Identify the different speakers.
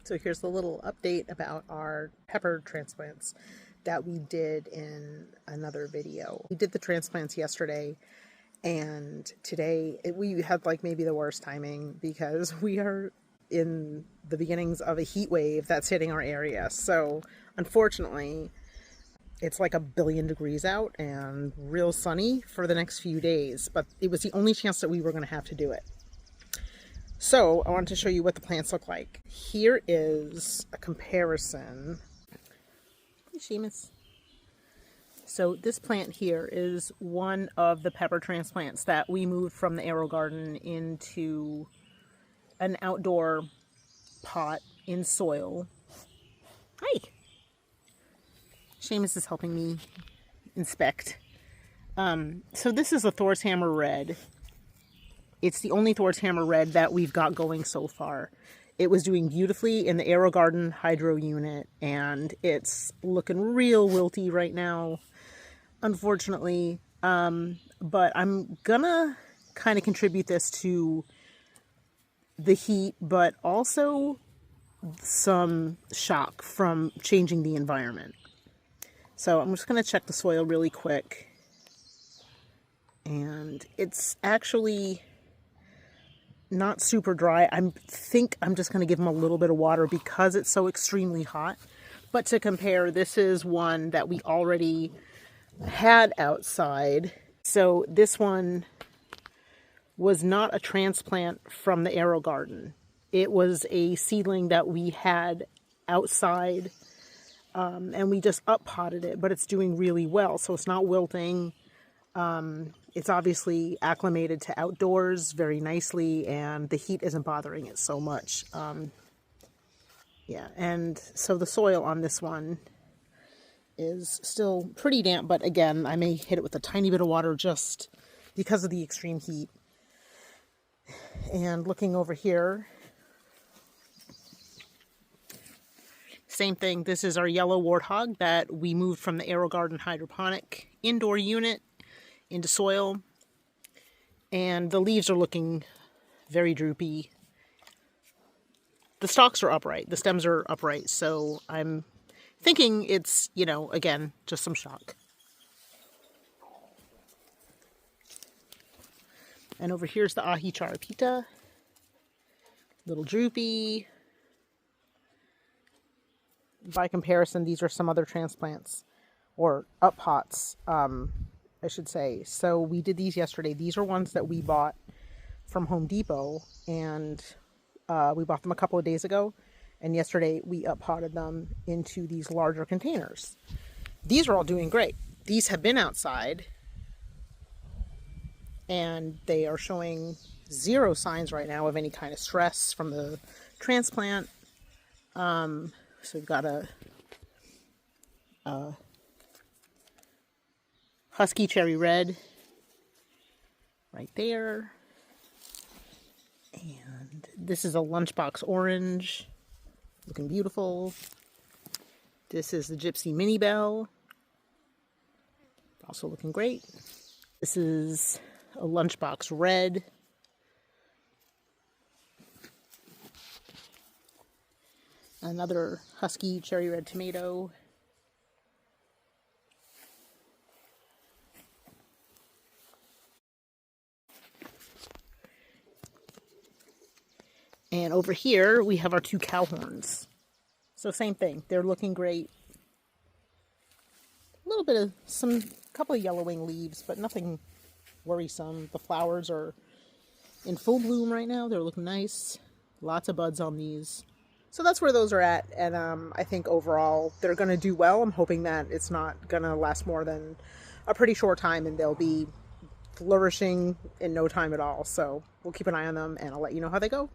Speaker 1: So here's a little update about our pepper transplants that we did in another video. We did the transplants yesterday, and today we had like maybe the worst timing because we are in the beginnings of a heat wave that's hitting our area. So unfortunately, it's like 1,000,000,000 degrees out and real sunny for the next few days, but it was the only chance that we were going to have to do it. So I wanted to show you what the plants look like. Here is a comparison. Hey, Seamus. So this plant here is one of the pepper transplants that we moved from the AeroGarden into an outdoor pot in soil. Hi! Seamus is helping me inspect. So this is a Thor's Hammer Red. It's the only Thor's Hammer Red that we've got going so far. It was doing beautifully in the AeroGarden hydro unit, and it's looking real wilty right now, unfortunately. But I'm gonna kind of contribute this to the heat, but also some shock from changing the environment. So I'm just gonna check the soil really quick. And it's actually not super dry. I think I'm just going to give them a little bit of water because it's so extremely hot. But to compare, this is one that we already had outside. So this one was not a transplant from the AeroGarden. It was a seedling that we had outside, and we just up-potted it, but it's doing really well. So it's not wilting. It's obviously acclimated to outdoors very nicely, and the heat isn't bothering it so much. Yeah, and so the soil on this one is still pretty damp, but again, I may hit it with a tiny bit of water just because of the extreme heat. And looking over here, same thing. This is our yellow warthog that we moved from the AeroGarden hydroponic indoor unit into soil, and the leaves are looking very droopy. The stalks are upright, the stems are upright, so I'm thinking it's, you know, again, just some shock. And over here's the Ahi Charapita, little droopy. By comparison, these are some other transplants, or up pots, I should say. So we did these yesterday. These are ones that we bought from Home Depot, and we bought them a couple of days ago, and yesterday we up-potted them into these larger containers. These are all doing great. These have been outside, and they are showing zero signs right now of any kind of stress from the transplant. So we've got a Husky Cherry Red right there. And this is a Lunchbox Orange, looking beautiful. This is the Gypsy Mini Bell, also looking great. This is a Lunchbox Red. Another Husky Cherry Red Tomato. And over here, we have our two Cowhorns. So same thing. They're looking great. A little bit of couple of yellowing leaves, but nothing worrisome. The flowers are in full bloom right now. They're looking nice. Lots of buds on these. So that's where those are at. And I think overall, they're going to do well. I'm hoping that it's not going to last more than a pretty short time, and they'll be flourishing in no time at all. So we'll keep an eye on them, and I'll let you know how they go.